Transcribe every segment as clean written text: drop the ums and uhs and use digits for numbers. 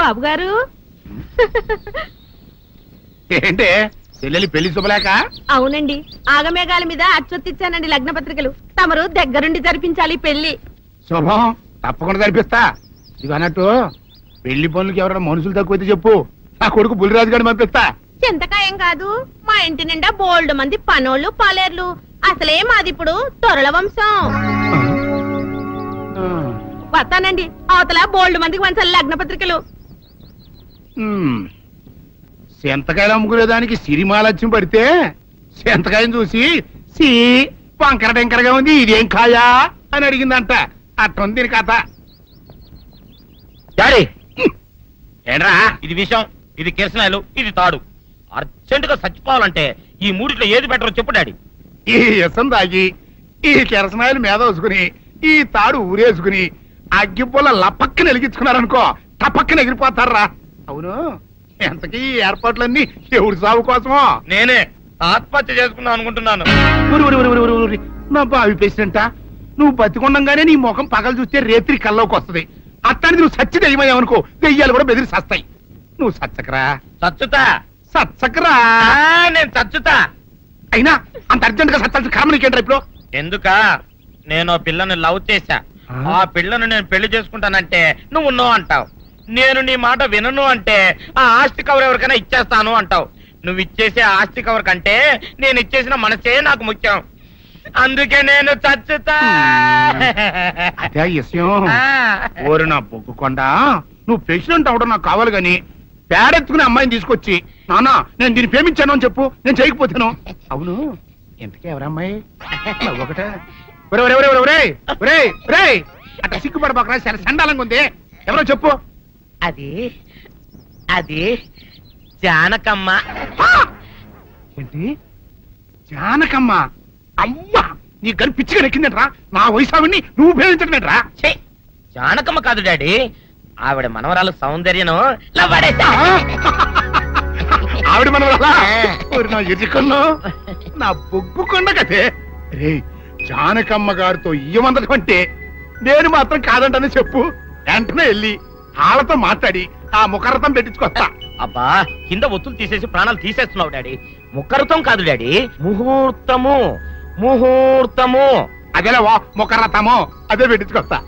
బాబు గారు ఏంటే చెల్లెలి పెళ్లి శుభలేక? అవునండి, ఆగమేఘాల మీద అచ్చొత్తిచ్చానండి లగ్న పత్రికలు. తమరు దగ్గరుండి జరిపించాలి పెళ్లి. శుభం, తప్పకుండా జరిపిస్తా. ఇక అన్నట్టు పెళ్లి పనులకి ఎవరైనా మనుషులు తక్కువైతే చెప్పు, నా కొడుకు బుల్లిరాజు గారిని పంపిస్తా. చింతకాయం కాదు, మా ఇంటి నిండా బోల్డ్ మంది పనోళ్ళు పాలేర్లు. అసలే మాది ఇప్పుడు తొరల వంశం. వస్తానండి, అవతల బోల్డ్ మందికి వంచాలి లగ్న పత్రికలు. సెంతకాయలు అమ్ముకునేదానికి సిరిమాలత్యం పడితే సెంతకాయని చూసి సి వంకర టెంకరగా ఉంది, ఇదేం కాయా అని అడిగిందంట. అట్టుంది దీని కథ. డాడీ ఏంట్రా ఇది విషయం, ఇది కిరసనాయలు, ఇది తాడు. అర్జెంట్ గా చచ్చిపోవాలంటే ఈ మూడిట్లో ఏది బెటర్ చెప్పు డాడీ. ఈ ఇసం తాగి ఈ కిరసనాయలు మీద వేసుకుని ఈ తాడు ఊరేసుకుని అగ్గిపుల్ల లపక్కన వెలిగించుకున్నారనుకో, టపక్కన ఎగిరిపోతారా. అవును, ఎంతకీ ఈ ఏర్పాట్లన్నీ ఎవరి సాగు కోసమో? నేనే ఆత్మహత్య చేసుకుందాం అనుకుంటున్నాను. నా బావి పేసినంట, నువ్వు బతికొండంగానే నీ ముఖం పగలు చూస్తే రేత్రి కల్లోకి వస్తుంది. అట్టానికి నువ్వు సచ్చి దెయ్యమయ్యావనుకో, దెయ్యాలు కూడా బెదిరి సస్తాయి. నువ్వు సచ్చకరా. చచ్చుతా సచ్చకరా. నేను చచ్చుతా. అయినా అంత అర్జెంట్ గా సత్తాల్సిన కారణం నీకేంట్రా ఇప్పుడు? ఎందుక నేను పిల్లని లవ్ చేశా. ఆ పిల్లను నేను పెళ్లి చేసుకుంటానంటే నువ్వు నో అంటావు. నేను నీ మాట వినను అంటే ఆ ఆస్తి కవర్ ఎవరికైనా ఇచ్చేస్తాను అంటావు. నువ్వు ఇచ్చేసే ఆస్తి కవర్ కంటే నేను ఇచ్చేసిన మనసే నాకు ముఖ్యం. అందుకే నేను చచ్చుతా. అదే విషయం. ఓరు నా బొగ్గుకొండా, నువ్వు ప్రెసిడెంట్ అవడం నాకు కావాలి గాని పేడెత్తుకునే అమ్మాయిని తీసుకొచ్చి నానా నేను దీన్ని ప్రేమించాను అని చెప్పు, నేను చేయకపోతాను. అవును, ఎంతకే ఎవరమ్మాయి? ఒకటే అట్లా సిగ్గుపడబాకరా, చాలా సండాలంగా ఉంది. ఎవరో చెప్పు. అది అది జానకమ్మ. ఏంటి జానకమ్మ? అమ్మా, నీ గని పిచ్చిగా నెక్కిందంట్రా. నా వయసావిని నువ్వు ప్రేమించడమేట్రా? జానకమ్మ కాదు డాడీ, ఆవిడ మనవరాలు సౌందర్యను ఆవిడ మనవరాలా? నా ఎదుకల్లో నా బొగ్గుకొండ కదే. రే, జానకమ్మ గారితో ఇయ్యమందడం అంటే నేను మాత్రం కాదంటని చెప్పు. వెంటనే వెళ్ళి వాళ్ళతో మాట్లాడి ఆ ముఖరథం పెట్టించుకొస్తా. అబ్బా, కింద ఒత్తులు తీసేసి ప్రాణాలు తీసేస్తున్నావు డాడీ. ముఖరథం కాదు డాడీ, ముహూర్తము. ముహూర్తము అదేలా ముఖరథము, అదే పెట్టించుకొస్తా.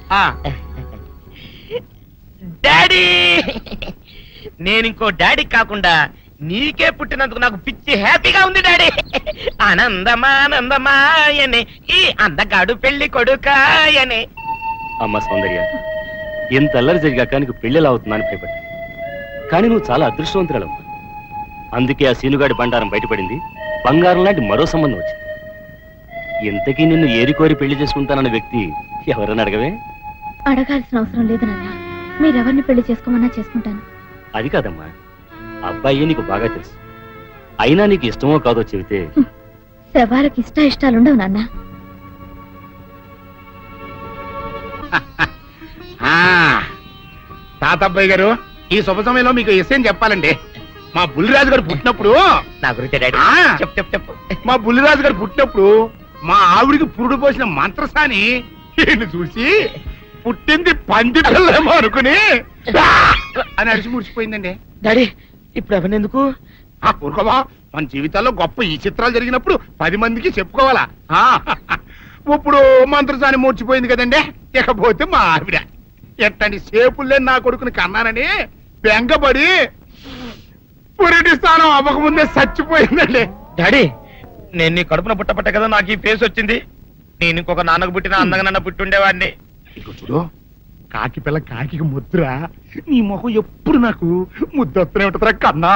డాడీ, నేను ఇంకో డాడీ కాకుండా నీకే పుట్టినందుకు నాకు పిచ్చి హ్యాపీగా ఉంది డాడీ. ఆనందమానందమాయనే ఈ అందగాడు పెళ్లి కొడుకాయనే. అమ్మ సౌందర్య, ఎంత అల్లరి జరిగాక నీకు పెళ్లిలా అవుతుందని భయపడ్డా. కానీ నువ్వు చాలా అదృష్టవంతురాలమ్మా. అందుకే ఆ సీనుగాడి బండారం బయటపడింది, బంగారం లాంటి మరో సంబంధం వచ్చింది. ఇంతకీ నిన్ను ఏరికోరి పెళ్లి చేసుకుంటానన్న వ్యక్తి ఎవరని అడగవే? అడగాల్సిన అవసరం లేదు నాన్న, మీరెవరిని పెళ్లి చేసుకోమన్నా చేసుకుంటాను. అది కాదమ్మా, అబ్బాయి నీకు బాగా తెలుసు. అయినా నీకు ఇష్టమో కాదో చెబితే. శవాలకి ఇష్టాలుండవు నాన్న. తాతబ్బాయి గారు, ఈ శుభ సమయంలో మీకు విషయం చెప్పాలండి. మా బుల్లిరాజు గారు పుట్టినప్పుడు నా గురించి డాడీ చెప్పు. మా బుల్లిరాజు గారు పుట్టినప్పుడు మా ఆవిడికి పురుడు పోసిన మంత్రసాని చూసి పుట్టింది పంది పిల్లమో అనుకుని అని అరిచి ముడిచిపోయిందండి. డాడీ, ఇప్పుడు ఎవరినెందుకు? ఊరుకోవా, మన జీవితాల్లో గొప్ప ఈ చిత్రాలు జరిగినప్పుడు 10 మందికి చెప్పుకోవాలా. ఇప్పుడు మంత్రసాని మూర్చిపోయింది కదండి. ఇకపోతే మా ఆవిడ ఎట్టండి సేపుల్లే నా కొడుకుని కన్నానని బెంగపడి పురిటి స్థానం అవ్వకముందే చచ్చిపోయిందండి. డాడీ, నేను నీ కడుపున పుట్టపట్ట కదా నాకు ఈ ఫేస్ వచ్చింది. నేను ఇంకొక నాన్నకు పుట్టిన అందంగా నన్ను పుట్టుండేవాడిని. ఇక చూడు, కాకి పిల్ల కాకి ముద్దురా. నీ మొహం ఎప్పుడు నాకు ముద్దొస్తూనే ఉంటుందిరా కన్నా.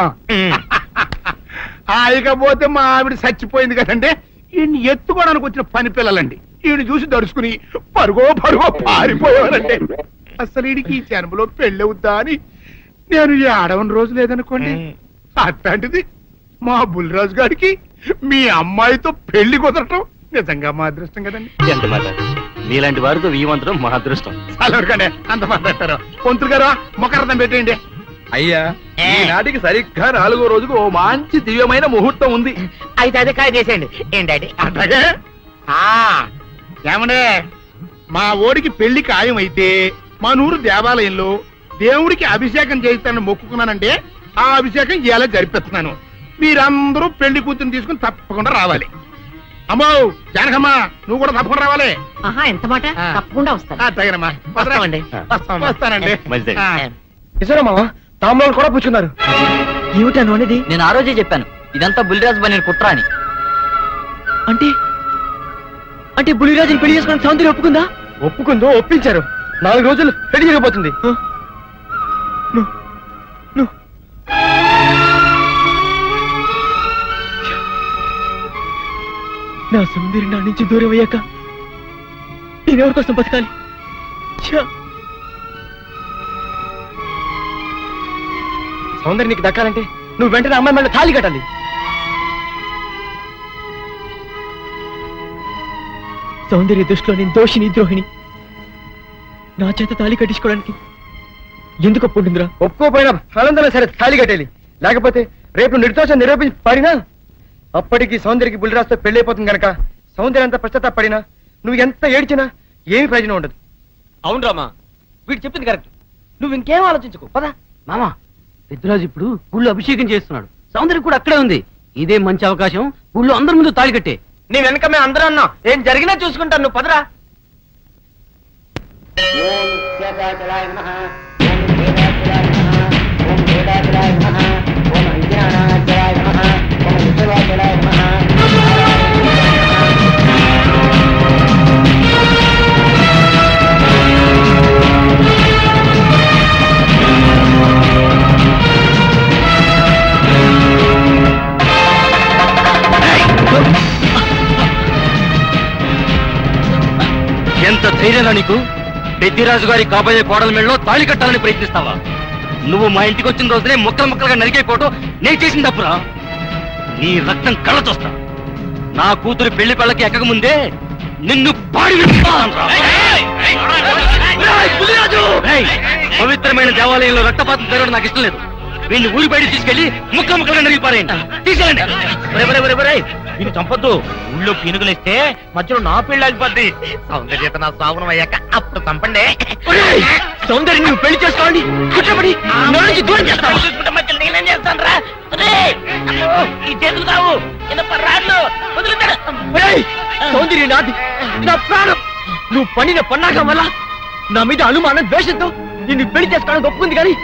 ఇకపోతే మా ఆవిడ చచ్చిపోయింది కదండి. ఈయన్ని ఎత్తుకోవడానికి వచ్చిన పని పిల్లలండి. ఈయన చూసి దడుచుకుని పరుగో పారిపోయేవారండి. అసలు ఈడికి ఈ జన్మలో పెళ్ళవుద్దా అని నేను ఆడవని రోజు లేదనుకోండి. అట్లాంటిది మా బుల్లిరాజు గారికి మీ అమ్మాయితో పెళ్లి కుదరటం నిజంగా మా అదృష్టం కదండి. ఎంత మాట, మీలాంటి వారితో వీయమంతరం మా అదృష్టం. అలాగే అంత మాట్లాడతారు. పొంతులు గారు మొకరథం పెట్టేయండి. అయ్యా, ఈనాటికి సరిగ్గా 4వ రోజుకు ఓ మంచి దివ్యమైన ముహూర్తం ఉంది. అయితే అది కాయ చేసేయండి. ఏంటండి? అట్లాగే ఏమండే, మా ఓడికి పెళ్లి ఖాయం అయితే మా నూరు దేవాలయంలో దేవుడికి అభిషేకం చేయిస్తానని మొక్కుకున్నానంటే ఆ అభిషేకం ఇలా జరిపిస్తున్నాను. మీరందరూ పెళ్లి కూతురు తీసుకుని తప్పకుండా రావాలి. అమ్మో జానకమ్మ, నువ్వు కూడా తప్పకుండా రావాలి. ఆహా, ఎంత మాట, తప్పకుండా వస్తాను. తగినమ్మా, వస్తామండి. వస్తానండి. మంచిది. నిజమా తాంబూలం కూడా పుచ్చుకున్నారు? ఏమిటాను అనేది? నేను ఆ రోజే చెప్పాను ఇదంతా బుల్లిరాజు బని కుట్ర అని. అంటే అంటే బుల్లిరాజుని పెళ్లి చేసుకుని సౌందర్య ఒప్పుకుందా? ఒప్పుకుందో, ఒప్పించారు. 4 రోజులు పెళ్లి జరగబోతుంది. నా సౌందర్య నా నుంచి దూరం అయ్యాక నేనెవరి కోసం బతకాలి? సౌందర్య నీకు దక్కాలంటే నువ్వు వెంటనే అమ్మాయి మళ్ళీ తాళి కట్టాలి. సౌందర్య దృష్టిలో నేను దోషిని, ద్రోహిణి. నా చేత తాళి కట్టించుకోవడానికి ఎందుకు ఒప్పుకుంటుందిరా? ఒప్పుకోపోయినా ఆనందమే సరే తాళి కట్టేయాలి. లేకపోతే రేపు నిర్దోషం నిరూపించి పారినా అప్పటికి సౌందర్యకి బుల్లిరాజుతో పెళ్ళైపోతుంది కనుక సౌందర్య అంతా పశ్చాత్తాపడినా నువ్వు ఎంత ఏడ్చినా ఏమి ప్రయోజనం ఉండదు. అవును రామా, వీడు చెప్పింది కరెక్ట్. నువ్వు ఇంకేం ఆలోచించుకో, పదా. మామా, పెద్దరాజు ఇప్పుడు ఊళ్ళో అభిషేకం చేస్తున్నాడు. సౌందర్య కూడా అక్కడే ఉంది. ఇదే మంచి అవకాశం. ఊళ్ళో అందరి ముందు తాళి కట్టే. నీ వెనక మేము అందరూ అన్నాం. ఏం జరిగినా చూసుకుంటాను, నువ్వు పదరా. ఎంత ధైర్యంగా నీకు? పెద్దిరాజు గారి కాబోయే కోడల మెళ్ళలో తాళి కట్టాలని ప్రయత్నిస్తావా? నువ్వు మా ఇంటికి వచ్చిన రోజునే ముక్కలు ముక్కలుగా నరికైపోవటం నేను చేసిన తప్పురా. నీ రక్తం కళ్ళ చూస్తా. నా కూతురు పెళ్లి పళ్ళకి ఎక్కక ముందే నిన్ను పాడి విడిపిస్తానురా. పవిత్రమైన దేవాలయంలో రక్తపాతం జరగడం నాకు ఇష్టం లేదు. వీడిని ఊరి బయట తీసుకెళ్లి ముక్కలు ముక్కలుగా నరిగిపారేయండి. తీసుకెళ్ళండి. వీళ్ళు చంపొద్దు. ఊళ్ళో పీనుగులేస్తే మధ్యలో నా పెళ్లి ఆగిపోద్ది. సౌందర్యత నా సాగునం అయ్యాక అప్పుడు చంపండి. సౌందర్య నువ్వు పెళ్లి చేసుకోండి. దూరం చేస్తావు. మధ్యలో నేనేం చేస్తాను రా? ఈ చేతులు కావు, రాళ్ళు సౌందర్య నాది, నా ప్రాణం. నువ్వు పండిన పన్నాగం వల్ల నా మీద అనుమానం, ద్వేషంతో నిన్ను పెళ్లి చేసుకోవడానికి ఒప్పుకుంది కానీ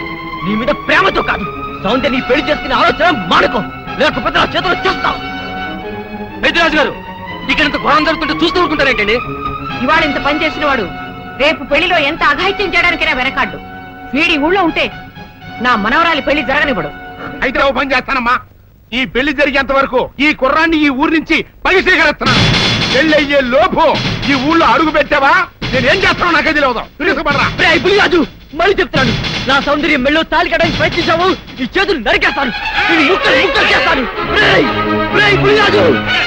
నీ మీద ప్రేమతో కాదు. సౌందర్య నీ పెళ్లి చేసుకునే ఆలోచన మానుకో, లేకపోతే నా చేతులు చేస్తావు. పెద్దిరాజు గారు, ఇక్కడ ఇంత ఘోరం జరుగుతుంటే చూస్తూ ఊరుకుంటారేంటండి? ఇవాళ ఇంత పని చేసిన వాడు రేపు పెళ్లిలో ఎంత అఘాయిత్యం చేయడానికైనా వెనకాడ్డు. వీడి ఊళ్ళో ఉంటే నా మనవరాలి పెళ్లి జరగనివ్వడు. అయితే ఓ పని చేస్తానమ్మా, ఈ పెళ్లి జరిగేంత వరకు ఈ కుర్రాన్ని ఈ ఊరి నుంచి పగిసేకరేస్తున్నాను. పెళ్లి అయ్యే లోపు ఈ ఊళ్ళో అడుగు పెట్టావా నేనేం చేస్తానో నాకే తెలియదు. రాజు మళ్ళీ చెప్తాను, నా సౌందర్యం మెళ్ళో తాళి కట్టడానికి ప్రయత్నించావు, ఈ చేతులు నరికేస్తాను, ఈ ముక్కలు ముక్కలు చేస్తాను. రాజు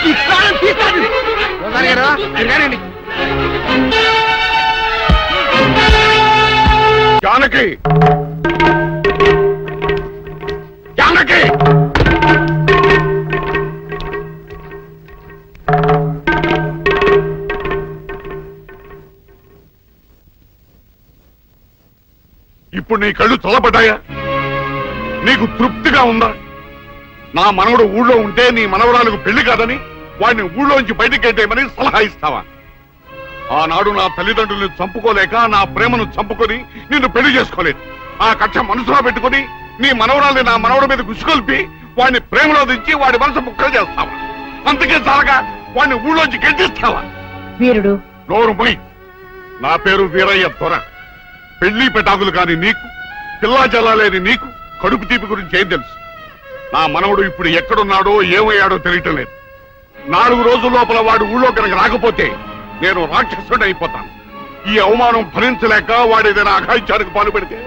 ఈ ప్రాణం తీస్తాను. జానకి, జానకి, ఇప్పుడు నీ కళ్ళు చల్లబడ్డాయా? నీకు తృప్తిగా ఉందా? నా మనవడు ఊళ్ళో ఉంటే నీ మనవరాలకు పెళ్లి కాదని వాడిని ఊళ్ళోంచి బయటికి గెట్టేయమని సలహా ఇస్తావా? ఆనాడు నా తల్లిదండ్రుల్ని చంపుకోలేక నా ప్రేమను చంపుకొని నిన్ను పెళ్లి చేసుకోలేదు. ఆ కక్ష మనసులో పెట్టుకుని నీ మనవరాల్ని నా మనవడి మీద గుసుకొల్పి వాడిని ప్రేమలో దించి వాడి మనసు ముక్కలు చేస్తావా? అందుకే చాలగా వాడిని ఊళ్ళోంచి గెంటిస్తావా? వీరుడు నోరు మొయ్. నా పేరు వీరయ్య దొర. పెళ్లి పెటాకులు కాని నీకు, పిల్లా జల్లాలేని నీకు కడుపు తీపి గురించి ఏం తెలుసు? నా మనవడు ఇప్పుడు ఎక్కడున్నాడో ఏమయ్యాడో తెలియటం లేదు. 4 రోజుల లోపల వాడు ఊళ్ళో కనుక రాకపోతే నేను రాక్షసుడు అయిపోతాను. ఈ అవమానం భరించలేక వాడేదైనా అఘాయిత్యానికి పాల్పడితే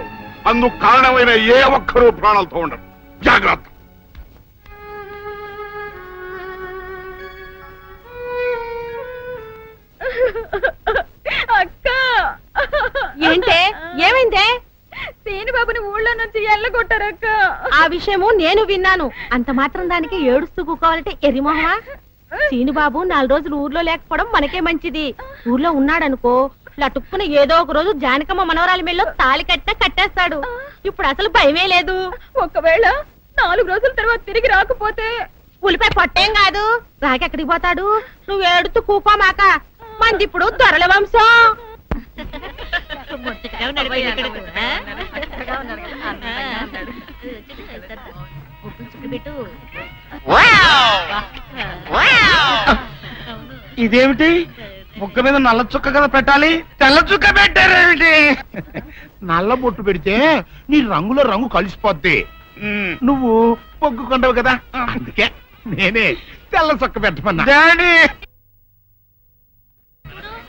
అందుకు కారణమైన ఏ ఒక్కరూ ప్రాణాలతో ఉండరు. జాగ్రత్త. అక్క, ఏంటే, ఏమైందే? సీనుబాబుని ఊళ్ళో నుంచి ఎల్లగొట్టారక్క. ఆ విషయము నేను విన్నాను. అంత మాత్రం దానికి ఏడుస్తూ కూకోవాలంటే ఎర్రిమోహమా? సీనుబాబు 4 రోజులు ఊర్లో లేకపోవడం మనకే మంచిది. ఊర్లో ఉన్నాడనుకో లటుక్కున ఏదో ఒక రోజు జానకమ్మ మనవరాలి మెల్లో తాళి కట్టినా కట్టేస్తాడు. ఇప్పుడు అసలు భయమే లేదు. ఒకవేళ 4 రోజుల తర్వాత తిరిగి రాకపోతే ఉలిపై పట్టేం కాదు. రాకెక్కడికి పోతాడు? నువ్వు ఏడుతూ కూకోమాక. మంది ఇప్పుడు దొరల వంశం. ఇదేమిటి ముక్క మీద నల్ల చుక్క కదా పెట్టాలి, తెల్ల చుక్క పెట్టారేమిటి? నల్ల బొట్టు పెడితే నీ రంగులో రంగు కలిసిపోద్ది. నువ్వు పొగ్గుకుంటావు కదా, అందుకే నేనే తెల్ల చుక్క పెట్టమన్నా.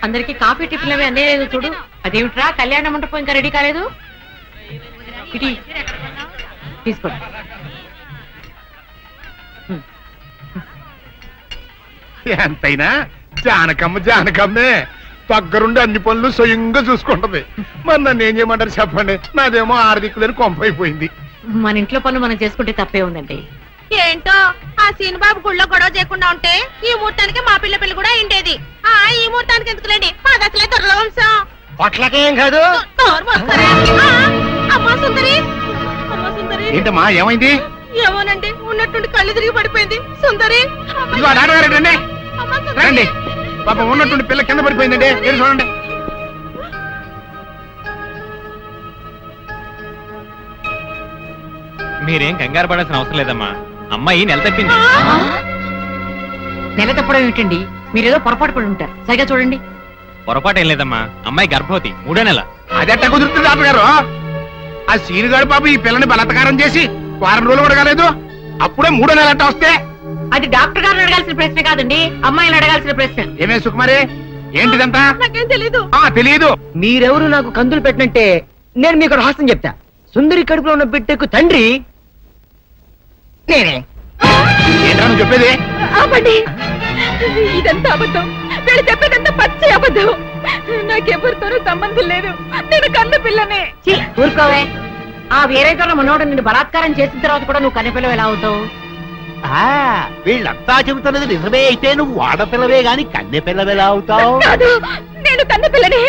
అందరికి కాఫీ టిఫిన్ అవి అన్నీ లేదు చూడు. అదేమిట్రా కళ్యాణ మంటపం ఇంకా రెడీ కాలేదు? ఇటీ తీసుకోండి. ఎంతైనా జానకమ్మ జానకమ్మే, దగ్గరుండి అన్ని పనులు స్వయంగా చూసుకుంటది. మరి నన్ను ఏం చేయమంటారు చెప్పండి? నాదేమో ఆర్థికులని కొంపైపోయింది. మన ఇంట్లో పనులు మనం చేసుకుంటే తప్పే ఉందండి. ఏంటో ఆ సీనుబాబు గుళ్ళో గొడవ చేయకుండా ఉంటే ఈ ముహూర్తానికి మా పిల్ల పిల్ల కూడా అయిండేది. ఈ ముహూర్తానికి ఎందుకులేండి, మాది అసలే దొరల వంశం. పొట్లకేం కాదు. అమ్మా సుందరి, అమ్మా సుందరి. ఏంటమ్మా ఏమైంది? ఏమోనండి, ఉన్నట్టుండి కళ్ళు తిరిగి పడిపోయింది. సుందరి ఇదిగో రండి రండి. పాప ఉన్నట్టుండి పిల్ల కింద పడిపోయిందండి. మీరు చూడండి. మీరేం కంగారు పడాల్సిన అవసరం లేదమ్మా. అమ్మాయి నెల తప్పింది. నెల తప్పడం ఏమిటండి? మీరేదో పొరపాటు పడి ఉంటారు. సరిగా చూడండి. పొరపాటు ఏం లేదమ్మా, అమ్మాయి గర్భవతి 3వ నెల. అదెట్ట కుదురుతుంది డాక్టర్ గారు? ఆ సీనుగాడు పాప ఈ పిల్లని బలాత్కారం చేసి 1 వారం రోజులు కూడా కాలేదు, అప్పుడే 3వ నెల అట్ట వస్తే? అది డాక్టర్ గారిని అడగాల్సిన ప్రశ్న కాదండి, అమ్మాయిని అడగాల్సిన ప్రశ్న. ఏమే సుకుమారి, ఏంటిదంతా? నాకేం తెలీదు. తెలీదు. మీరెవరు నాకు కందులు పెట్టినట్టే నేను మీకు రహస్యం చెప్తా. సుందరి కడుపులో ఉన్న బిడ్డకు తండ్రి నేనే. ఏంటా నువ్వు చెప్పేది? ఆపండి, ఇదంతా అబద్ధం. వీళ్ళు చెప్పేదంతా పచ్చి అబద్ధం. నాకెవరితోనూ సంబంధం లేదు. నేను కన్న పిల్లనే. ఊరుకోవే. ఆ వేరే మనోడు నిన్ను బలాత్కారం చేసిన తర్వాత కూడా నువ్వు కన్నెపిల్లవి ఎలా అవుతావు? వీళ్ళంతా చెబుతున్నది నిజమే అయితే నువ్వు ఆడపిల్లవే గాని కన్నె పిల్లవెలా అవుతావు? నేను కన్నెపిల్లనే.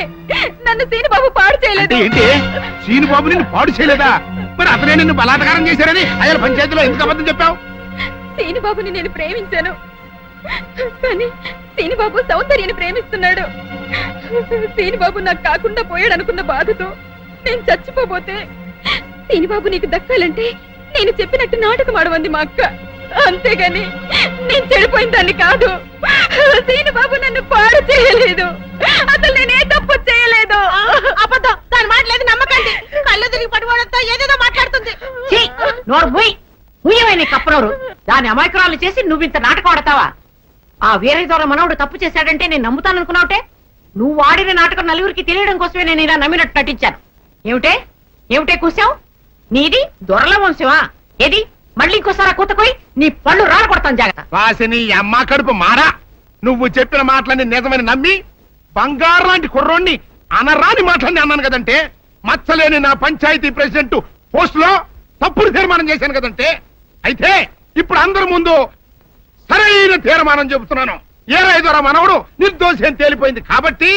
నన్ను సీనుబాబు పాడు చేయలేదు. ఏంటి సీనుబాబు నిన్ను పాడు చేయలేదా? మరి అతనే నిన్ను బలాత్కారం చేశారని ఆయన పంచాయతీలో ఎందుకు అబద్ధం చెప్పావు? సీనుబాబుని నేను ప్రేమించాను, కానీ సీనుబాబు సౌందర్యని ప్రేమిస్తున్నాడు. సీనుబాబు నాకు కాకుండా పోయాడు అనుకున్న బాధతో నేను చచ్చిపోబోతే, సీనుబాబు నీకు దక్కాలంటే నేను చెప్పినట్టు నాటకం ఆడమంది మా అక్క. అంతేగాని నేను చెడిపోయిన దాన్ని కాదు. సీనుబాబు నన్ను పాడు చేయలేదు. అసలు నేనే తప్పు చేయలేదు. అబద్ధం. దాని మాటలేదు నమ్మకండి. కళ్ళు తిరిగి పడిపోవడంతో ఏదేదో మాట్లాడుతుంది. కప్పనోరు దాని అమాయకురాలు చేసి నువ్వు ఇంత నాటకం ఆడతావా? ఆ వీరయ్య ద్వారా మనవడు తప్పు చేశాడంటే నేను నమ్ముతాను అనుకున్నావుటే? నువ్వు ఆడిన నాటకం నలుగురికి తెలియడం కోసమే నేను ఇలా నమ్మినట్టు నటించాను. ఏమిటే కూసావు? నీది దొరల వంశమా? ఏది మళ్ళీ ఇంకోసారి కూతకోయి నీ పళ్ళు రాలకొడతాను. జాగ్రత్త. వాసిని అమ్మ కడుపు మారా. నువ్వు చెప్పిన మాటలన్నీ నిజమని నమ్మి బంగారు లాంటి కుర్రోణ్ణి అనరాని మాటలన్నీ అన్నాను కదంటే, మచ్చలేని నా పంచాయతీ ప్రెసిడెంట్ పోస్ట్ లో తప్పుడు తీర్మానం చేశాను కదంటే, అయితే ఇప్పుడు అందరి ముందు సరైన తీర్మానం చెబుతున్నాను. ఏ రైతురా మనవడు నిర్దోషి అని తేలిపోయింది కాబట్టి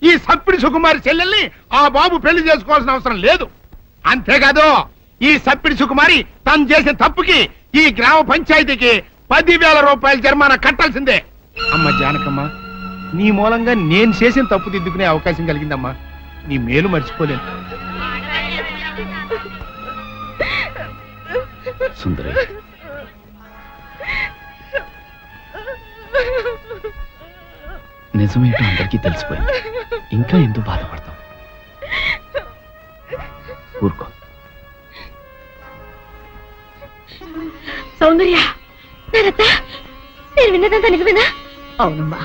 ఈ సప్పిడి సుకుమారి చెల్లెల్ని ఆ బాబు పెళ్లి చేసుకోవాల్సిన అవసరం లేదు. అంతేకాదు ఈ సప్పిడి సుకుమారి తను చేసిన తప్పుకి ఈ గ్రామ పంచాయతీకి 10,000 రూపాయల జరిమానా కట్టాల్సిందే. అమ్మ జానకమ్మ, నీ మూలంగా నేను చేసిన తప్పు దిద్దుకునే అవకాశం కలిగిందమ్మా. నీ మేలు మర్చిపోలేను. సుందరి, నిజమేంటో అందరికీ తెలిసిపోయింది. ఇంకా ఎందుకు బాధపడతావు? ఊరుకో. సౌందర్య, నేను విన్నదంతా నిజమేనా? అవునమ్మా,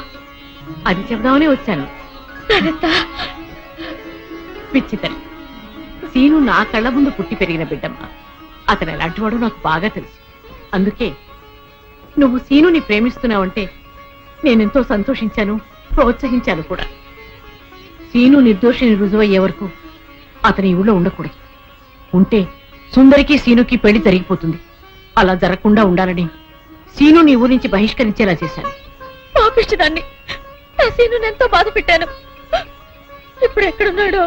అది చెబుదామని వచ్చాను. పిచ్చి తల్లి, సీను నా కళ్ళ ముందు పుట్టి పెరిగిన బిడ్డమ్మా. అతను ఎలాంటి వాడు నాకు బాగా తెలుసు. అందుకే నువ్వు సీనుని ప్రేమిస్తున్నావంటే నేనెంతో సంతోషించాను, ప్రోత్సహించాను కూడా. సీను నిర్దోషిని రుజువయ్యే వరకు అతని ఊళ్ళో ఉండకూడదు. ఉంటే సుందరికి సీనుకి పెళ్లి జరిగిపోతుంది. అలా జరగకుండా ఉండాలని సీను నీ ఊరి నుంచి బహిష్కరించేలా చేశాను. పాపిష్టిదాన్ని, సీను ఎంతో బాధ పెట్టాను. ఇప్పుడు ఎక్కడున్నాడో,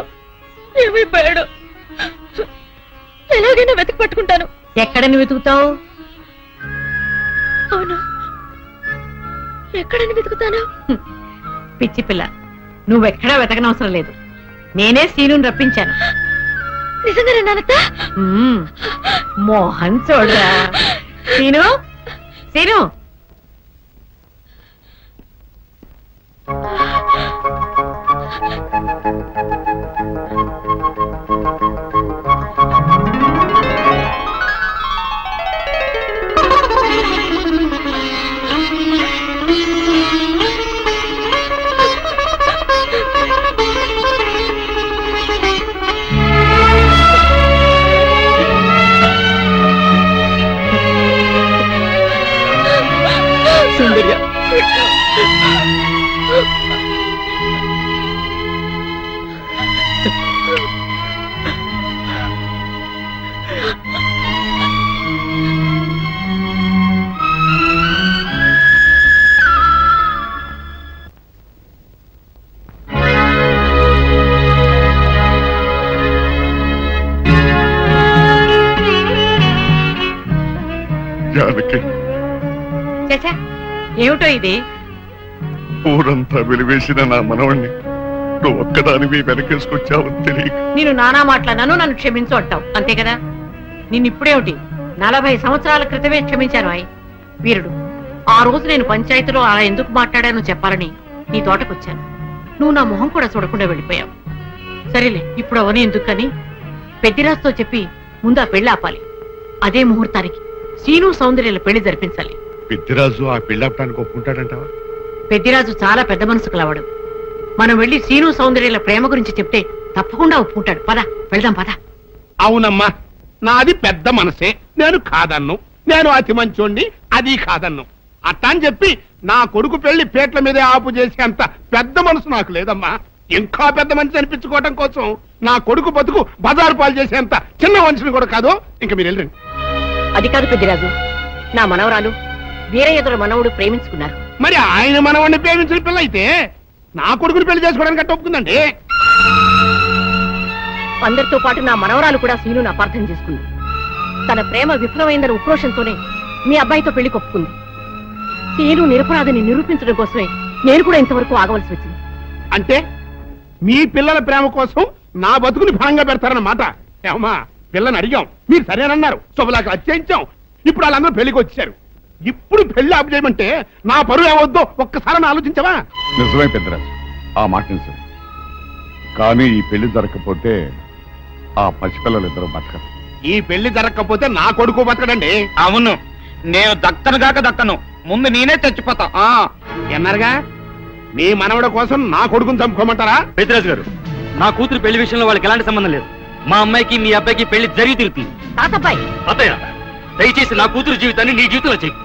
ఏమైపోయాడో ఎలాగైనా వెతికి పట్టుకుంటాను. ఎక్కడని వెతుకుతావు? అవును, ఎక్కడని వెతుకుతాను? పిచ్చి పిల్ల, నువ్వెక్కడా వెతకనవసరం లేదు. నేనే సీనుని రప్పించాను. నిజంగానే నానత్త? మోహన్ చూడరా. సీను, సీను, సౌందర్య, జానకి, చచ్చా, ఏమిటో ఇది? ఊరంతా వెలివేసిన నా మనవణ్ణి నువ్వు ఒక్కదానివి వెనకేసుకొచ్చావని తెలియక నేను నానా మాట్లాడినాను, నన్ను క్షమించు అంటావు, అంతే కదా? నిన్ను ఇప్పుడేమిటి, 40 సంవత్సరాల క్రితమే క్షమించాను. వీరుడు, ఆ రోజు నేను పంచాయతీలో అలా ఎందుకు మాట్లాడానో చెప్పాలని నీ తోటకొచ్చాను. నువ్వు నా మొహం కూడా చూడకుండా వెళ్ళిపోయావు. సరేలే, ఇప్పుడు అవని ఎందుకని పెద్దిరాజుతో చెప్పి ముందు ఆ పెళ్లి ఆపాలి. అదే ముహూర్తానికి శ్రీను సౌందర్యాల పెళ్లి జరిపించాలి. పెద్దిరాజు ఆ పెళ్ళాపడానికి ఒప్పుకుంటాడంటావా? పెద్దిరాజు చాలా పెద్ద మనసు కలవాడు. మనం వెళ్లి శ్రీను సౌందర్యాల ప్రేమ గురించి చెప్తే తప్పకుండా ఒప్పుకుంటాడు. పద, వెళ్దాం పద. అవునమ్మా, నాది పెద్ద మనసే, నేను కాదన్ను. నేను అతి మంచోండి, అది కాదన్ను. అట్టా అని చెప్పి నా కొడుకు పెళ్లి పేట్ల మీదే ఆపు చేసేంత పెద్ద మనసు నాకు లేదమ్మా. ఇంకా పెద్ద మనిషి అనిపించుకోవడం కోసం నా కొడుకు బతుకు బజారు పాలు చేసేంత చిన్న మనిషిని కూడా కాదు. ఇంకా మీరు వెళ్ళండి. అది కాదు పెద్దిరాజు, నా మనవరాలు వీరయ్యదుల మనవుడు ప్రేమించుకున్నారు. మరి ఆయన మనవాడిని ప్రేమించిన పిల్ల అయితే నా కొడుకుని పెళ్లి చేసుకోవడానికి అట్ట ఒప్పుకుందండి. అందరితో పాటు నా మనవరాలు కూడా శ్రీను అపార్థం చేసుకుంది. తన ప్రేమ విఫలమైందన్న ఉక్రోషంతోనే మీ అబ్బాయితో పెళ్లి కొప్పుకుంది. శ్రీను నిరపరాధిని నిరూపించడం కోసమే నేను కూడా ఇంతవరకు ఆగవలసి వచ్చింది. అంటే మీ పిల్లల ప్రేమ కోసం నా బతుకుని భాగంగా పెడతారన్నమాట. ఏమా, పిల్లని అడిగాం, మీరు సరేనన్నారు, శుభలాకి అత్యించాం. ఇప్పుడు వాళ్ళందరూ పెళ్లికి వచ్చారు. ఇప్పుడు పెళ్లి ఆపు చేయమంటే నా పరువు ఏమవుద్దో ఒక్కసారి ఆలోచించవా? నిజమే పెద్దరాజు, ఆ మాట నిజమే. కానీ ఈ పెళ్లి జరగకపోతే ఆ పసిపిల్లలిద్దరూ బతకరు. ఈ పెళ్లి జరగకపోతే నా కొడుకు బతకడండి. అవును, నేను దక్కను, ముందు నేనే చచ్చిపోతా. ఎన్నారుగా, మీ మనవడ కోసం నా కొడుకుని చంపుకోమంటారా? పెద్దరాజు గారు, నా కూతురు పెళ్లి విషయంలో వాళ్ళకి ఎలాంటి సంబంధం లేదు. మా అమ్మాయికి మీ అబ్బాయికి పెళ్లి జరిగి తీరుతుంది. తాతబ్బాయి, అత్తయ్య, దయచేసి నా కూతురు జీవితాన్ని నీ జీవితంలో చెయ్యి.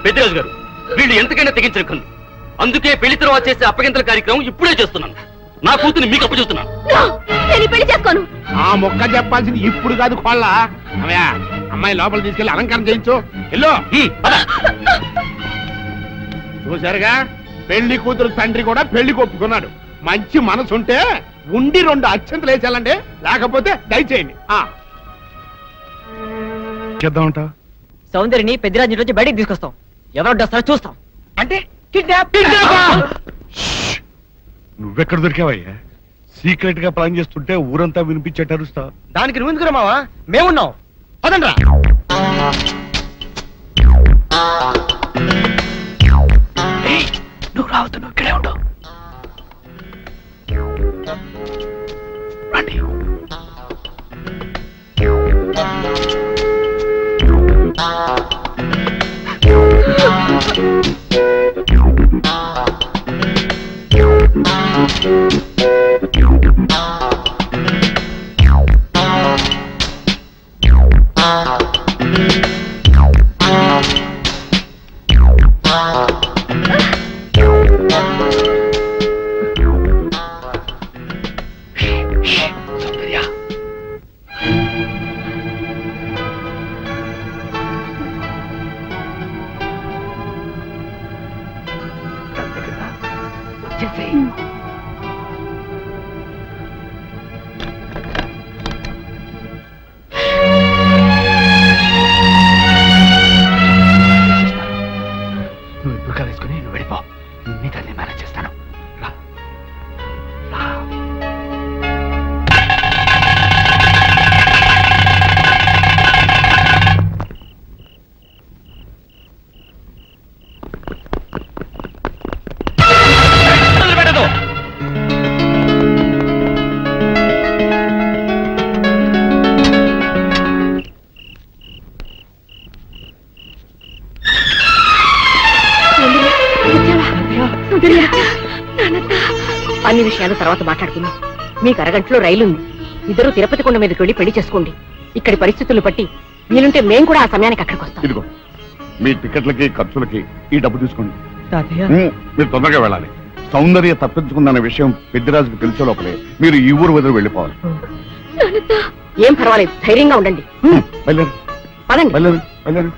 పెద్దరాజు గారు, వీళ్ళు ఎంతకైనా తెగించరు. అందుకే పెళ్లి తర్వాత చేసే అప్పగింతల కార్యక్రమం ఇప్పుడే చేస్తున్నాను. నా కూతురు మీకు అప్పచెప్తున్నాను. నేను పెళ్లి చేసుకోను. ఆ మొక్క చెప్పాల్సింది ఇప్పుడు కాదు, కోళ్ళ. అవయా, అమ్మాయి లోపల తీసుకెళ్లి అలంకారం చేయించు. ఎల్లో చూసారుగా, పెళ్లి కూతురు తండ్రి కూడా పెళ్లి ఒప్పుకున్నాడు. మంచి మనసుంటే ఉండి 2 అక్షంతలు వేసేయాలండి, లేకపోతే దయచేయండి. చేద్దామంట. సౌందర్యని పెద్దిరాజు రోజు బయటికి తీసుకొస్తాం. ఎవరు వస్తారో చూస్తాం. అంటే నువ్వెక్కడ దొరికావయ్యా? సీక్రెట్ గా ప్లాన్ చేస్తుంటే ఊరంతా వినిపించేట అరుస్తా. దానికి నువ్వు ఎందుకు మావా? మేమున్నాం, పదండ్రా. నువ్వు రావద్దు, నువ్వు ఇక్కడే ఉండవు. రండి. అన్ని విషయాలు తర్వాత మాట్లాడుకుందాం. మీకు అరగంటలో రైలు ఉంది. ఇద్దరు తిరుపతి కొండ మీదకి వెళ్ళి పెళ్లి చేసుకోండి. ఇక్కడి పరిస్థితులు బట్టి వీలుంటే మేం కూడా ఆ సమయానికి అక్కడికి వస్తాం. ఇదిగో మీ టికెట్లకి ఖర్చులకి ఈ డబ్బు తీసుకోండి. తాతయ్య మీరు తొందరగా వెళ్ళాలి. సౌందర్య తప్పించుకుందన్న విషయం పెద్దిరాజుకు తెలిసే లోపలే మీరు ఈ ఊరు వదిలి వెళ్ళిపోవాలి. ఏం పర్వాలేదు, ధైర్యంగా ఉండండి. వెళ్ళండి పదండి. వెళ్ళండి వెళ్ళండి.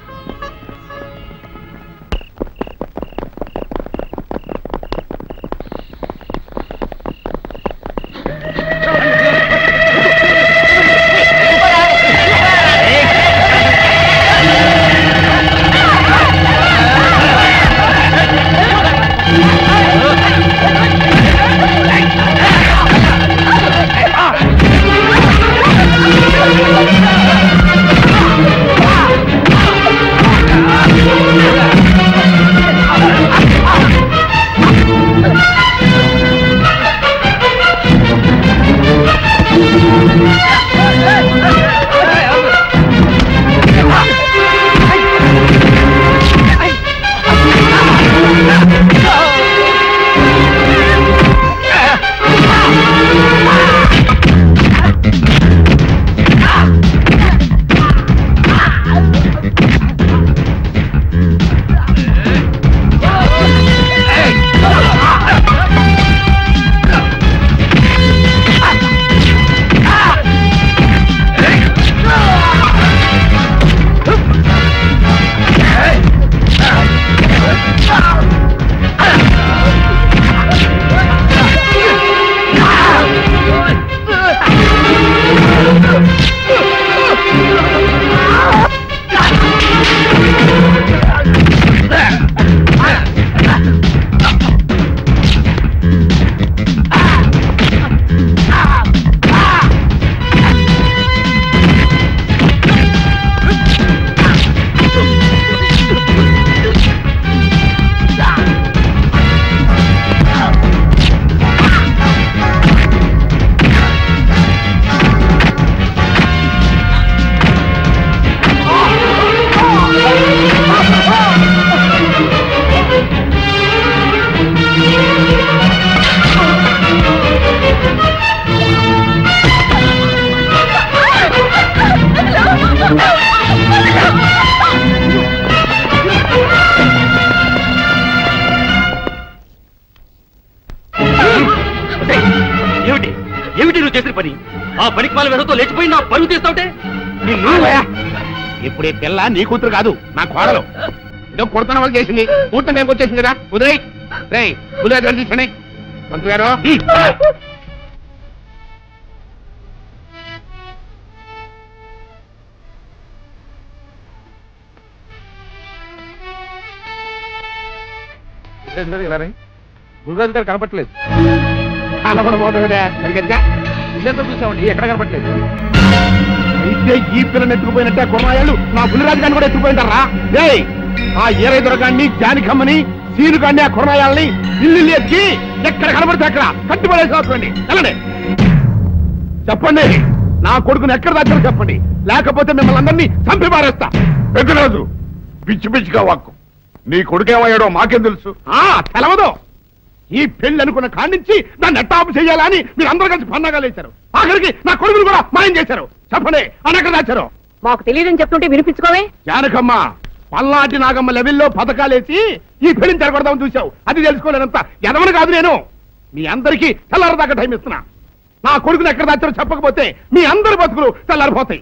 ఏమిటి నువ్వు చేసిన పని? ఆ పనికి మాల వెనతో లేచిపోయి నా పరుగు తీస్తావుటే ఇప్పుడు ఈ పిల్ల నీ కూతురు కాదు, నా కోడలు. ఏదో కొడుతున్న వాళ్ళు చేసింది, కూతురు నేను వచ్చేసింది కదా, కుదిరాయి రే కుదిరే తీసుకోండి మంత్రి గారు. గురుగారు గారు కనపట్లేదు. ఇల్లంతా చూసామండి, ఎక్కడ కనపట్లేదు. అయితే ఈ పిల్లని ఎత్తుకుపోయినట్టే కొన్నాళ్ళు నా బుల్లిరాజు గారిని కూడా ఎత్తుకుపోయింటారా? ఆ ఏరై దొరగాన్ని, జానికమ్మని, సీనుగాన్ని, ఆ కొన్నాయాలని ఇల్లు ఎత్తి ఎక్కడ కనపడితే అక్కడ కట్టుబడేసుకోండి. వెళ్ళండి, చెప్పండి. నా కొడుకుని ఎక్కడ దగ్గర చెప్పండి, లేకపోతే మిమ్మల్ని అందరినీ చంపి పారేస్తా. పెద్దరాజు పిచ్చి పిచ్చిగా వాక్కు. నీ కొడుకేమయ్యాడో మాకేం తెలుసు? తెలవదు. ఈ పెళ్లి అనుకున్న కాడి నుంచి దాన్ని ఎట్టాపు చేయాలని మీరు అందరూ కలిసి పన్నాగాలు వేశారు. ఆఖరికి నా కొడుకును కూడా మాయం చేశారు. చెప్పండి, అనెక్కడ దాచారు? మాకు తెలియదని చెప్తుంటే వినిపించుకోవే. జానకమ్మ, పల్లాటి నాగమ్మ లెవెల్లో పథకాలేసి ఈ పెళ్లిని జరగొడదామని చూశావు. అది తెలుసుకోలేనంత ఎదవని కాదు నేను. మీ అందరికీ తెల్లారదాకా టైం ఇస్తున్నా. నా కొడుకుని ఎక్కడ దాచారో చెప్పకపోతే మీ అందరి బతుకులు తెల్లారిపోతాయి.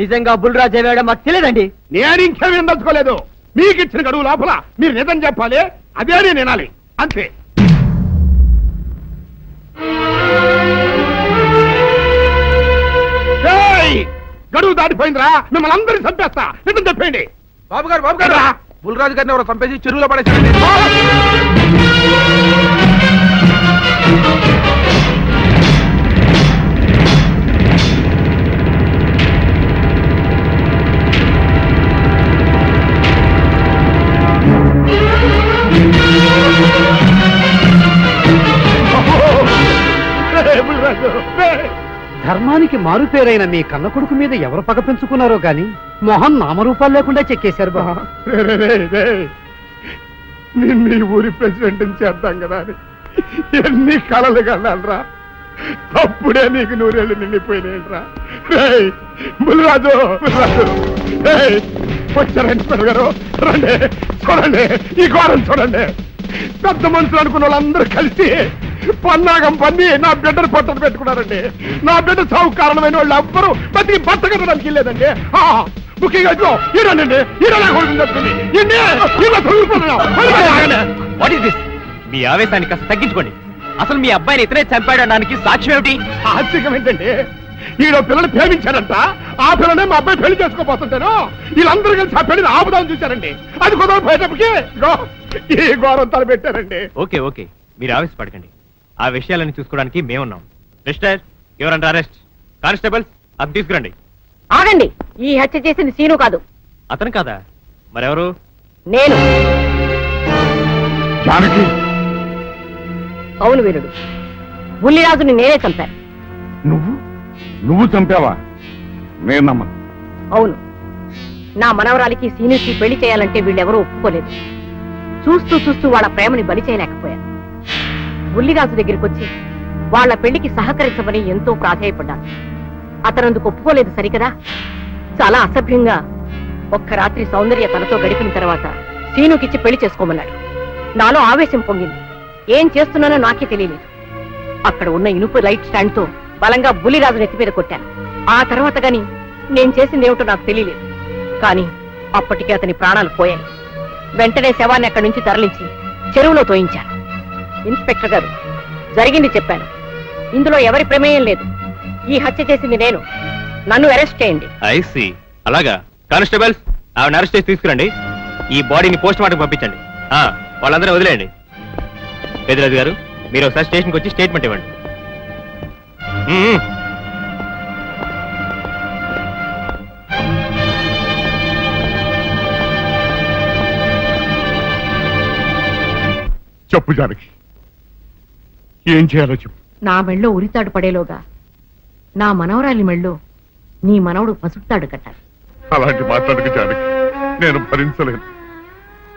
నిజంగా బుల్రాజ్ అయ్యాడో మాకు తెలియదండి. నేను ఇంకేమీ దలుచుకోలేదు. మీకు ఇచ్చిన గడువు లోపల మీరు నిజం చెప్పాలి, అదే నేను వినాలి, అంతే. గడువు దాటిపోయిందిరా, మిమ్మల్ని అందరినీ చంపేస్తా. నిజం చెప్పండి. బాబు గారు బుల్రాజు గారిని ఎవరో చంపేసి చెరువులో పడేసారండి. ధర్మానికి మారుపేరైన మీ కన్న కొడుకు మీద ఎవరు పగ పెంచుకున్నారో గాని మొహం నామరూపాలు లేకుండా చెక్కేశారు బాబా. నిన్ను ఈ ఊరి ప్రెసిడెంట్ చేద్దాం కదా అని ఎన్ని కలలు కన్నారా, అప్పుడే నీకు నూరేళ్ళు నిండిపోయినాయిరా. బుల్రాజు వచ్చారండి పెరగారు, రండి చూడండి ఈ ఘోరం చూడండి. పెద్ద మనుషులు అనుకున్న వాళ్ళందరూ కలిసి పన్నాగం పన్ని నా బిడ్డను పొట్టను పెట్టుకున్నారండి. నా బిడ్డ చావు కారణమైన వాళ్ళు ఎవ్వరూ బతికి బట్ట కట్టడానికి వెళ్ళలేదండి. ముఖ్యంగా ఈరోనండి ఈరోజు కొడుకుని మీ ఆవేశాన్ని కాస్త తగ్గించుకోండి. అసలు మీ అబ్బాయిని ఇతనే చంపాడడానికి సాక్ష్యం ఏమిటి? ఆశ్చర్యం ఏంటండి, ఈడో పిల్లలు ప్రేమించారంట, ఆ పిల్లనే మా అబ్బాయి పెళ్లి చేసుకోబోతుంటాను. వీళ్ళందరూ కలిసి ఆ పెళ్లిని ఆపుదామని చూశారండి. అది కుదరపోయేటప్పటికి ఈ ఘోరం తలపెట్టారండి. ఓకే ఓకే, మీరు ఆవేశపడకండి. ఆ విషయాలను చూసుకోవడానికి మేమున్నాం. Mister, your under arrest. Constables, అది తీసుకురండి. ఆగండి, ఈ హత్య చేసింది సీను కాదు. అతను కాదా? మరెవరు? నేను. జానకి, అవును వీరుడు, బుల్లిరాజుని నేనే చంపాను. నువ్వు చంపావా? నేను నమ్మను. అవును, నా మనవరాలికి సీనుకి పెళ్లి చేయాలంటే వీళ్ళెవరూ ఒప్పుకోలేదు. చూస్తూ చూస్తూ వాళ్ళ ప్రేమని బలి చేయలేకపోయాను. బుల్లిరాజు దగ్గరికి వచ్చి వాళ్ళ పెళ్లికి సహకరించమని ఎంతో ప్రాధాయపడ్డాను. అతనందుకు ఒప్పుకోలేదు సరికదా. చాలా అసభ్యంగా ఒక్క రాత్రి సౌందర్య తనతో గడిపిన తర్వాత సీనుకిచ్చి పెళ్లి చేసుకోమన్నాడు. నాలో ఆవేశం పొంగింది. ఏం చేస్తున్నానో నాకే తెలియలేదు. అక్కడ ఉన్న ఇనుపు లైట్ స్టాండ్ తో బలంగా బుల్లిరాజు నెత్తి మీద కొట్టాను. ఆ తర్వాత గాని నేను చేసిందేమిటో నాకు తెలియలేదు. కానీ అప్పటికే అతని ప్రాణాలు పోయాయి. వెంటనే శవాన్ని అక్కడి నుంచి తరలించి చెరువులో తోయించాను. ఇన్స్పెక్టర్ గారు, జరిగింది చెప్పాను. ఇందులో ఎవరి ప్రమేయం లేదు. ఈ హత్య చేసింది నేను. నన్ను అరెస్ట్ చేయండి. I see. అలాగా. కానిస్టేబుల్స్, ఆవిడ అరెస్ట్ చేసి తీసుకురండి. ఈ బాడీని పోస్ట్ మార్టం పంపించండి. వాళ్ళందరూ వదిలేయండి. పెద్దరాజు గారు, మీరు ఒకసారి స్టేషన్కి వచ్చి స్టేట్మెంట్ ఇవ్వండి. చెప్పు జానకి, ఏం చేయాలో చెప్పు. నా మెళ్ళో ఉరితాడు పడేలోగా నా మనవరాలి మెళ్ళో నీ మనవడు పసుపుతాడు కట్టాలి. అలాంటి మాట్లాడక జానకి, నేను భరించలేను.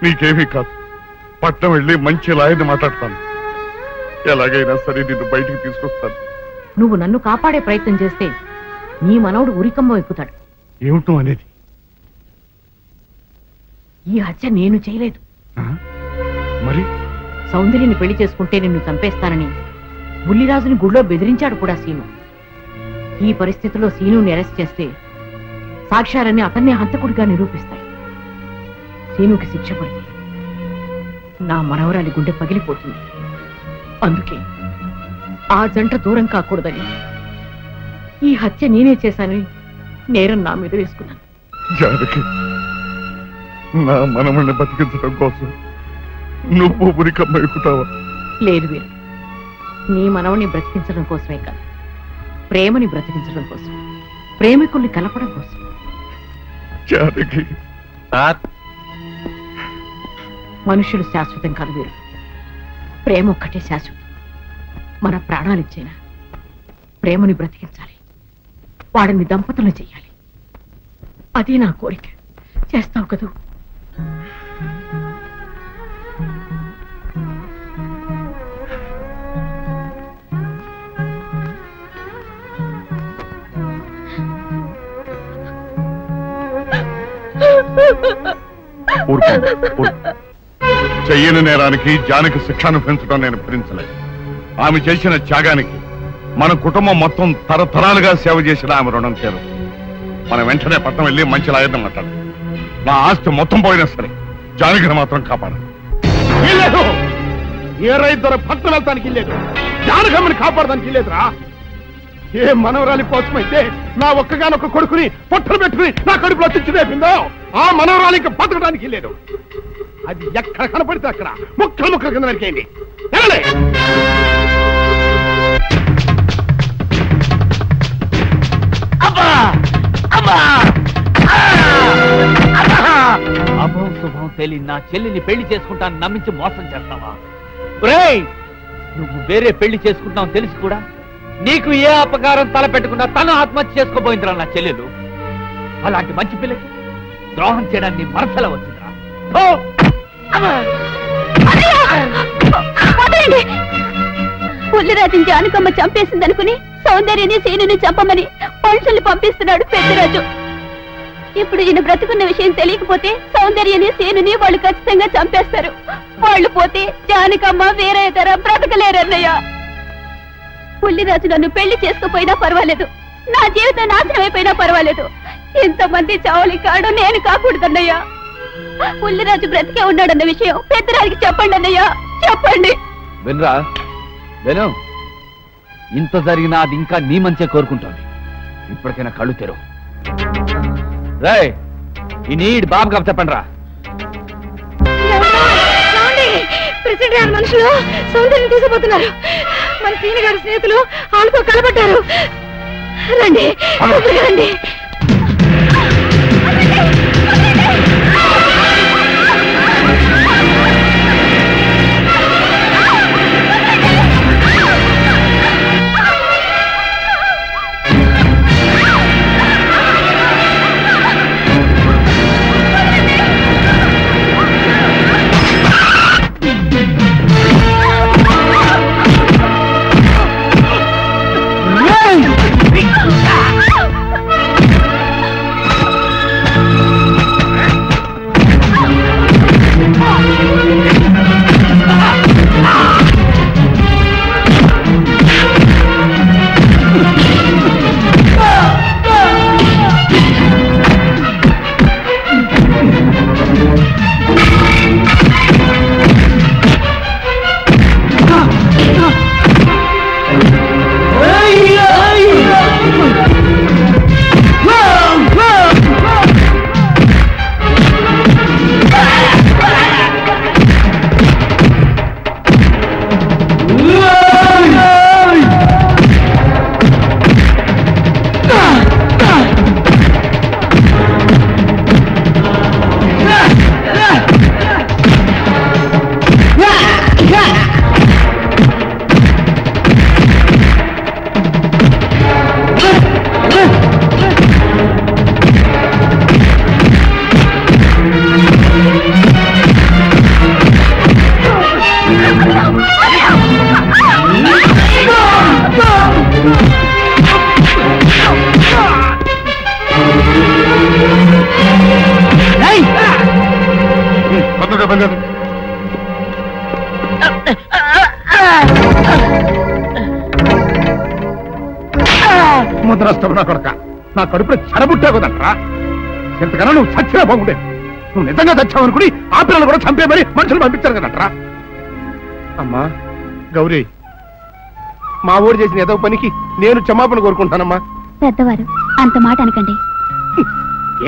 నీకేమీ కాదు, పట్నం వెళ్ళి మంచి లాయర్ని మాట్లాడతాను. ఎలాగైనా సరే నిన్ను బయటికి తీసుకొస్తాను. నువ్వు నన్ను కాపాడే ప్రయత్నం చేస్తే నీ మనవడు ఉరికంబం ఎక్కుతాడు. ఏమిటో అనేది? ఈ హత్య నేను చేయలేదు. మరి సౌందర్యని పెళ్లి చేసుకుంటే నిన్ను చంపేస్తానని బుల్లిరాజుని గుళ్ళో బెదిరించాడు కూడా సీను. ఈ పరిస్థితిలో సీనుని అరెస్ట్ చేస్తే సాక్ష్యాలన్నీ అతన్నే హంతకుడిగా నిరూపిస్తాయి. సీనుకి శిక్ష పడితే నా మనవరాలి గుండె పగిలిపోతుంది. అందుకే ఆ జంట దూరం కాకూడదని ఈ హత్య నేనే చేశానని నేరం నా మీద వేసుకున్నాను. జానకి, నా మనమల్ని బతికించడం కోసం నువ్వు ఉరికమ్మ ఎక్కుతావా? లేదు వీరు, నీ మనవని బ్రతికించడం కోసమే కాదు, ప్రేమని బ్రతికించడం కోసం, ప్రేమికుల్ని కలపడం కోసం. జానకి, మనుషులు శాశ్వతం కాదు వీరు, ప్రేమ ఒక్కటే శాశ్వతం. మన ప్రాణాలిచ్చేనా ప్రేమని బ్రతికించాలి, వాడిని దంపతులు చెయ్యాలి. అది నా కోరిక. చేస్తావు కదూ? చెయ్యని నేరానికి జానకి శిక్షను పెంచడం నేను భరించలేదు. ఆమె చేసిన త్యాగానికి మన కుటుంబం మొత్తం తరతరాలుగా సేవ చేసిన ఆమె రుణం తీరు. మనం వెంటనే పట్టణం వెళ్ళి మంచి లాయర్ని మాట్లాడు. నా ఆస్తి మొత్తం పోయినా సరే జానకిని మాత్రం కాపాడు. వీల్లేదు, ఏ రైతు పట్టణం వెళ్తానికి లేదు, జానకమ్మని కాపాడడానికి లేదురా. ఏ మనవరాలి కోసమైతే నా ఒక్కగానొక్క కొడుకుని పొట్టలు పెట్టుకుని నా కడుపులో తెచ్చి రేపిందో ఆ మనవరాలికి బతకడానికి లేదు. అది ఎక్కడ కనపడితే అక్కడ ముక్కలు ముక్కల కింద నరికేయండి. అభం శుభం తెలియ నా చెల్లిని పెళ్లి చేసుకుంటాను నమ్మించి మోసం చేస్తావా? నువ్వు వేరే పెళ్లి చేసుకుంటావు తెలిసి కూడా నీకు ఏ అపకారం తలపెట్టకుండా తను ఆత్మహత్య చేసుకోబోయిందిరా నా చెల్లెలు. అలాంటి మంచి పిల్లకి ద్రోహం చేయడానికి మనసులో వచ్చిందిరా. పుల్లిరాజుని జానకమ్మ చంపేసిందనుకుని సౌందర్యని సీనుని చంపమని మనుషుల్ని పంపిస్తున్నాడు పెద్దరాజు. ఇప్పుడు ఈయన బ్రతుకున్న విషయం తెలియకపోతే సౌందర్యని సీనుని వాళ్ళు ఖచ్చితంగా చంపేస్తారు. వాళ్ళు పోతే జానకమ్మ వేరే తర బ్రతకలేరన్నయ్య. పుల్లిరాజు నన్ను పెళ్లి చేసుకోపోయినా పర్వాలేదు, నా జీవితం నాశనం అయిపోయినా పర్వాలేదు, ఇంతమంది చావులి కాడు నేను కాకూడదన్నయ్యా. పుల్లిరాజు బ్రతికే ఉన్నాడన్న విషయం పెద్దరాజుకి చెప్పండి అన్నయ్య, చెప్పండి. వినరా విను, ఇంత జరిగినా అది ఇంకా నీ మంచిగా కోరుకుంటోంది. ఇప్పటికైనా కళ్ళు తెరు. రేయ్, ఈ నీడి బాబు కప్ప చెప్పండి రా. ప్రెసిడెంట్ గారి మనుషులు సౌందర్యం తీసుకుపోతున్నారు. మన సీని గారి స్నేహితులు వాళ్ళతో కలబడ్డారు. రండి రండి. ముద్రష్టం నా కొడక, నా కడుపులో చెడబుట్టా కదంటరా. ఎంతకన్నా నువ్వు చచ్చినా బాగుండేది. నువ్వు నిజంగా చచ్చావనుకుని ఆ పిల్లలు కూడా చంపే మరి మనుషులు పంపించారు కదంటరా. అమ్మా గౌరీ, మా ఊరు చేసిన ఏదో పనికి నేను క్షమాపణ కోరుకుంటానమ్మా. పెద్దవారు అంత మాట అనకండి.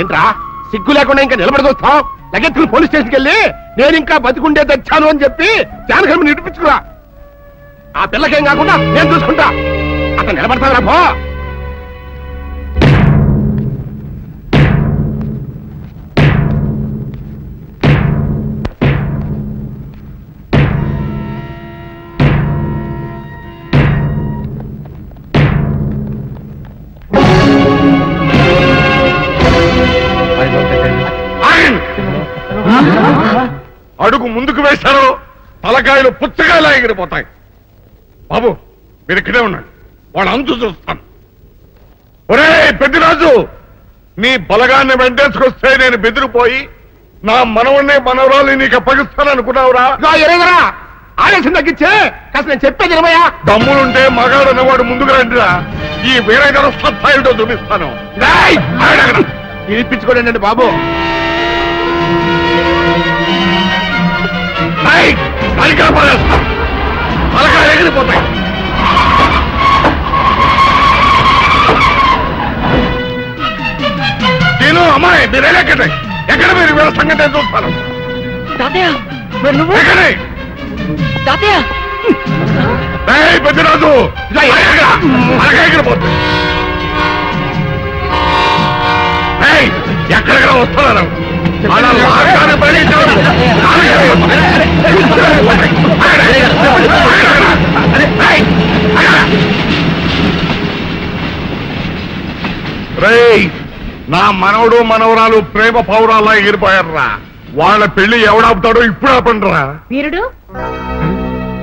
ఏంట్రా సిగ్గు లేకుండా ఇంకా నిలబడి చూస్తావు? లగెత్తులు పోలీస్ స్టేషన్కి వెళ్ళి నేను ఇంకా బతికుండే తెచ్చాను అని చెప్పి జానకమ్మ నిరూపించుకురా. ఆ పిల్లకేం కాకుండా నేను చూసుకుంటా. అతను నిలబడతావురా పో. అడుగు ముందుకు వేశారో తలకాయలు పుచ్చకాయలా ఎగిరిపోతాయి. బాబు మీరు ఇక్కడే ఉన్నాడు, వాడు అంతు చూస్తాను. ఒరే పెద్దిరాజు, నీ బలగాన్ని వెంటేసుకొస్తే నేను బెదిరిపోయి నా మనవన్నే మనవరాలు నీకు అప్పగిస్తాననుకున్నావురా? ఎరగరా ఆవేశం తగ్గించే కాస్త నేను చెప్పేది ఇరవయా. దమ్ములుంటే మగాడు అనేవాడు ముందుకు రండిరా. ఈ వీరగర సత్తాయుడో చూపిస్తాను. వినిపించుకోండి బాబు. తలకాయలు ఎగిరిపోతాయి. నేను అమ్మాయి మీరు ఎక్కడే ఎక్కడ మీరు వీళ్ళ సంగతి నేను చూస్తాను. పెద్దరాజు ఎగిరిపోతుంది. ఎక్కడెక్కడ వస్తున్నారు? రేయ్, నా మనవడు మనవరాలు ప్రేమ పౌరాలా ఎగిరిపోయారా. వాళ్ళ పెళ్లి ఎవడాపుతాడో ఇప్పుడు ఆపండిరా. వీరుడు,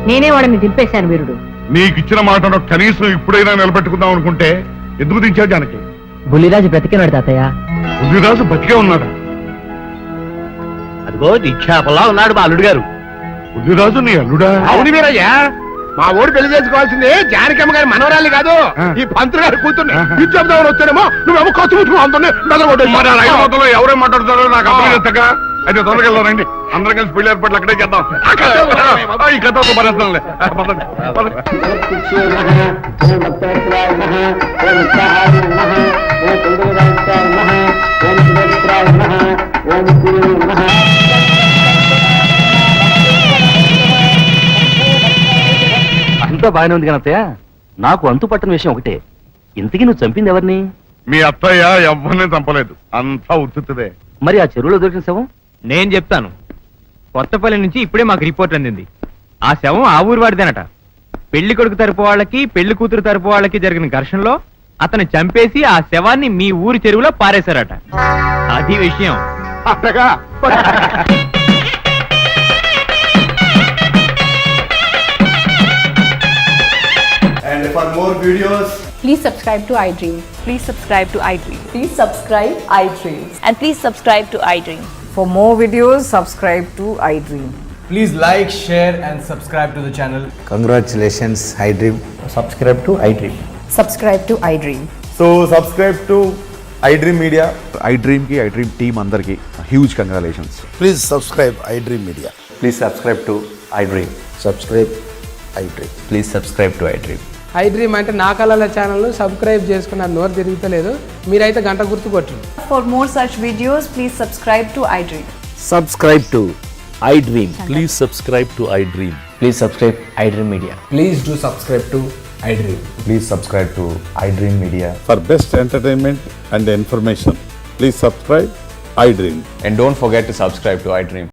నేనే వాడిని దింపేశాను. వీరుడు, నీకు ఇచ్చిన మాటను కనీసం ఇప్పుడైనా నిలబెట్టుకుందాం అనుకుంటే ఎందుకు దించావు జానకి? బుల్లిరాజు బ్రతికినాడు తాతయ్య. బుద్ధిరాజు బతికే ఉన్నాడా? అదిగో నిక్షేపంలా ఉన్నాడు మా అల్లుడు గారు. బుద్ధిరాజు నీ అల్లుడా? అవును వీరయ్యా, మా ఊరు పెళ్లి చేసుకోవాల్సింది జానకమ్మ గారి మనవరాలి కాదు, ఆ. ఈ పంతులు గారి కూతుర్ని. ఇది చెప్దామని వచ్చాడేమో నువ్వేమో ఖర్చు ముట్టుకుని మరి ఆ రైలు మొత్తంలో ఎవరేం మాట్లాడుతారో నాకు అర్థం చేస్తాగా. అయితే తొందరగా వెళ్దాం, రండి. అందరం కలిసి పెళ్లి ఏర్పాట్లు అక్కడే చేద్దాం. ఈ కథ పరేస్తానులే. పదండి, పదండి. అంతా బాగానే ఉంది కానీ అత్తయ్య, నాకు అంతు పట్టని విషయం ఒకటే. ఇంతకీ నువ్వు చంపింది ఎవరిని? మీ అత్తయ్య ఎవరిని చంపలేదు, అంతా ఉత్తుదే. మరి ఆ చెరువులో దొరికిన శవం? నేను చెప్తాను. కొత్తపల్లి నుంచి ఇప్పుడే మాకు రిపోర్ట్ అందింది. ఆ శవం ఆ ఊరు వాడిదేనట. పెళ్లి కొడుకు తరపు వాళ్ళకి పెళ్లి కూతురు తరపు వాళ్ళకి జరిగిన ఘర్షణలో అతను చంపేసి ఆ శవాన్ని మీ ఊరి చెరువులో పారేశారట. అది విషయం. అట్టగా And for more videos, Please subscribe to iDream. Please subscribe to iDream. Please subscribe iDream. And please subscribe to iDream. For more videos, subscribe to iDream. please like, share, and subscribe to the channel. Congratulations iDream. Subscribe to iDream. Subscribe to iDream. So, subscribe to iDream Media. iDream కి iDream team అందరికి huge congratulations. Please subscribe iDream media. Please subscribe to iDream. Subscribe iDream. Please subscribe to iDream. iDream అంటే నా కళల channel subscribe చేసుకున్న నోరు తిరుగుతలేదు. మీరైతే గంట గుర్తు కొట్టండి. For more such videos, please subscribe to iDream. Subscribe to iDream. Please subscribe to iDream. Please subscribe iDream Media. Please do subscribe to iDream. Please subscribe to iDream media. For best entertainment and information please subscribe iDream. And don't forget to subscribe to iDream.